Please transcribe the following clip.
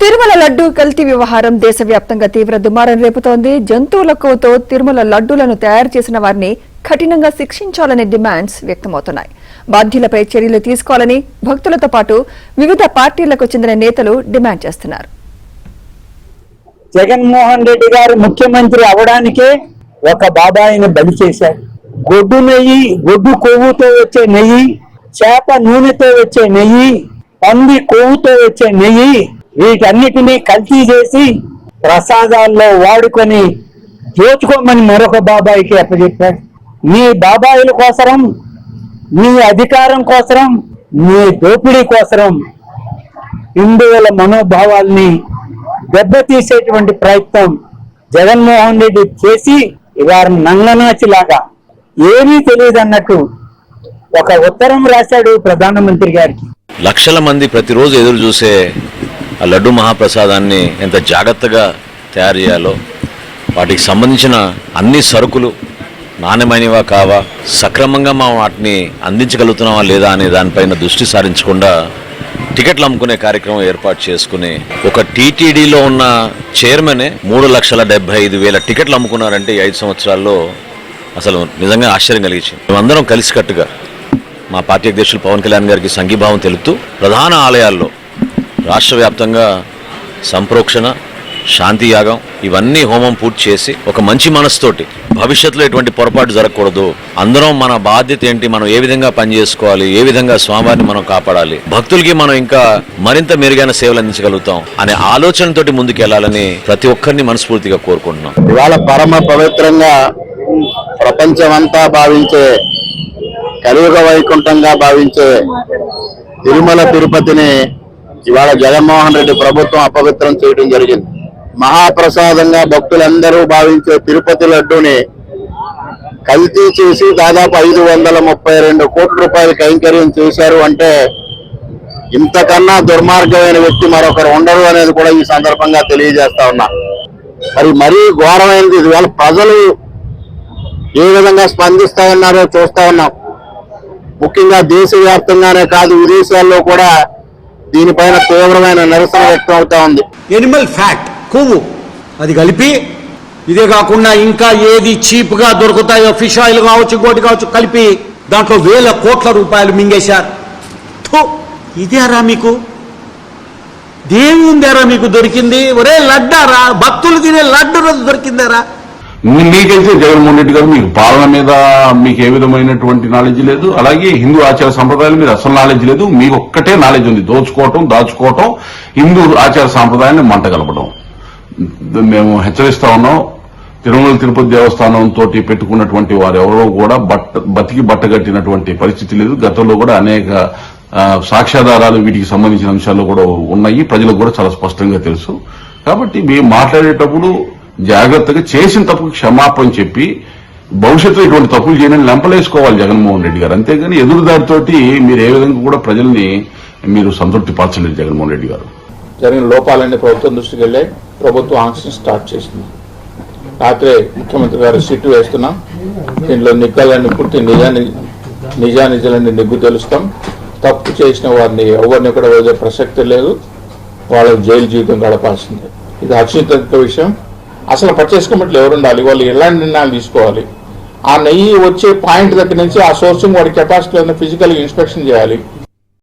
తిరుమల లడ్డూ కల్తీ వ్యవహారం దేశవ్యాప్తంగా తీవ్ర దుమారం రేపుతోంది. జంతువుల కొవ్వుతో తిరుమల లడ్డూలను తయారు చేసిన వారిని కఠినంగా శిక్షించాలనే డిమాండ్స్ వ్యక్తమవుతున్నాయి. బాధ్యులపై చర్యలు తీసుకోవాలని భక్తులతో పాటు వివిధ పార్టీలకు చెందిన నేతలు డిమాండ్ చేస్తున్నారు. జగన్మోహన్ రెడ్డి గారు ముఖ్యమంత్రి అవడానికే ఒక బాబాయిని బలి చేశారు. గొడ్డు నెయ్యి, గొడ్డు కొవ్వుతో వచ్చే నెయ్యి, చేప నూనెతో వచ్చే నెయ్యి, పంది కొవ్వుతో వచ్చే నెయ్యి, వీటన్నిటినీ కల్తీ చేసి ప్రసాదాల్లో వాడుకొని దోచుకోమని మరొక బాబాయికి అప్పచెప్పాడు. మీ బాబాయిల కోసరం, మీ అధికారం కోసరం, మీ దోపిడీ కోసరం హిందువుల మనోభావాల్ని దెబ్బతీసేటువంటి ప్రయత్నం జగన్మోహన్ రెడ్డి చేసి వారు నంగనాచిలాగా ఏమీ తెలియదు అన్నట్టు ఒక ఉత్తరం రాశాడు ప్రధానమంత్రి గారికి. లక్షల మంది ప్రతిరోజు ఎదురు చూసే ఆ లడ్డు మహాప్రసాదాన్ని ఎంత జాగ్రత్తగా తయారు చేయాలో, వాటికి సంబంధించిన అన్ని సరుకులు నాణ్యమైనవా కావా, సక్రమంగా మనం వాటిని అందించగలుగుతున్నావా లేదా అనే దానిపైన దృష్టి సారించకుండా టికెట్లు అమ్ముకునే కార్యక్రమం ఏర్పాటు చేసుకుని ఒక టీటీడీలో ఉన్న చైర్మనే 3,75,000 టికెట్లు అమ్ముకున్నారంటే ఈ 5 సంవత్సరాల్లో అసలు నిజంగా ఆశ్చర్యం కలిగించింది. మేమందరం కలిసికట్టుగా మా పార్టీ అధ్యక్షులు పవన్ కళ్యాణ్ గారికి సంఘీభావం తెలుపుతూ ప్రధాన ఆలయాల్లో రాష్ట్ర వ్యాప్తంగా సంప్రోక్షణ, శాంతి యాగం ఇవన్నీ హోమం పూర్తి చేసి ఒక మంచి మనసుతోటి భవిష్యత్తులో ఎటువంటి పొరపాటు జరగకూడదు, అందరం మన బాధ్యత ఏంటి, మనం ఏ విధంగా పనిచేసుకోవాలి, ఏ విధంగా స్వామివారిని మనం కాపాడాలి, భక్తులకి మనం ఇంకా మరింత మెరుగైన సేవలు అందించగలుగుతాం అనే ఆలోచనతోటి ముందుకెళ్లాలని ప్రతి ఒక్కరిని మనస్ఫూర్తిగా కోరుకుంటున్నాం. ఇవాళ పరమ పవిత్రంగా ప్రపంచమంతా భావించే, కలియుగ వైకుంఠంగా భావించే తిరుమల తిరుపతిని ఇవాళ జగన్మోహన్ రెడ్డి ప్రభుత్వం అపవిత్రం చేయడం జరిగింది. మహాప్రసాదంగా భక్తులందరూ భావించే తిరుపతి లడ్డూని కల్తీ చేసి దాదాపు 532 కోట్ల రూపాయలు కైంకర్యం చేశారు అంటే ఇంతకన్నా దుర్మార్గమైన వ్యక్తి మరొకరు ఉండరు అనేది కూడా ఈ సందర్భంగా తెలియజేస్తా ఉన్నా. మరీ ఘోరమైనది. ఇవాళ ప్రజలు ఏ విధంగా స్పందిస్తా ఉన్నారో చూస్తా ఉన్నాం. ముఖ్యంగా దేశవ్యాప్తంగానే కాదు, విదేశాల్లో కూడా దీనిపైన తీవ్రమైన నిరసన వ్యక్తం అవుతా ఉంది. ఎనిమల్ ఫ్యాట్, కొవ్వు అది కలిపి, ఇదే కాకుండా ఇంకా ఏది చీప్ గా దొరుకుతాయో ఫిష్ ఆయిల్ కావచ్చు, ఇంకోటి కావచ్చు, కలిపి దాంట్లో 1,000 కోట్ల రూపాయలు మింగేశారు. ఇదేరా మీకు దేవుందేరా మీకు దొరికింది? ఒరే లడ్డారా, భక్తులు తినే లడ్డు దొరికిందారా? మీకైతే జగన్మోహన్ రెడ్డి గారు మీకు పాలన మీద మీకు ఏ విధమైనటువంటి నాలెడ్జ్ లేదు, అలాగే హిందూ ఆచార సంప్రదాయాల మీద అసలు నాలెడ్జ్ లేదు. మీకు ఒక్కటే నాలెడ్జ్ ఉంది, దోచుకోవటం, దాచుకోవటం, హిందూ ఆచార సాంప్రదాయాన్ని మంట కలపడం. మేము హెచ్చరిస్తా ఉన్నాం. తిరుమల తిరుపతి దేవస్థానం తోటి పెట్టుకున్నటువంటి వారు ఎవరో కూడా బతికి బట్టగట్టినటువంటి పరిస్థితి లేదు. గతంలో కూడా అనేక సాక్ష్యాధారాలు వీటికి సంబంధించిన అంశాలు కూడా ఉన్నాయి, ప్రజలకు కూడా చాలా స్పష్టంగా తెలుసు. కాబట్టి మేము మాట్లాడేటప్పుడు జాగ్రత్తగా చేసిన తప్పుకు క్షమాపణ చెప్పి భవిష్యత్తులో ఇటువంటి తప్పులు చేయని లెంపలేసుకోవాలి జగన్మోహన్ రెడ్డి గారు. అంతేగాని ఎదురుదారితోటి మీరు ఏ విధంగా కూడా ప్రజల్ని మీరు సంతృప్తి పరచలేదు జగన్మోహన్ రెడ్డి గారు. జరిగిన లోపాలన్నీ ప్రభుత్వం దృష్టికి వెళ్ళాయి. ప్రభుత్వం ఆంక్షన్ స్టార్ట్ చేసింది. రాత్రే ముఖ్యమంత్రి గారు సిట్టు వేస్తున్నాం. దీంట్లో నిక్కలన్నీ పుట్టి నిజానిజాలన్నీ నిగ్గు తెలుస్తాం. తప్పు చేసిన వారిని ఎవరిని కూడా వదిలే ప్రసక్తి లేదు. వాళ్ళకి జైలు జీవితం గడపాల్సిందే. ఇది హర్షించదగ్గ విషయం. అసలు పర్చేస్ కమిటీలు ఎవరు ఉండాలి, వాళ్ళు ఎలాంటి నిర్ణయాలు తీసుకోవాలి, ఆ నెయ్యి వచ్చే పాయింట్ దగ్గర నుంచి ఆ సోర్సింగ్ వాడి కెపాసిటీ ఫిజికల్ ఇన్స్పెక్షన్ చేయాలి.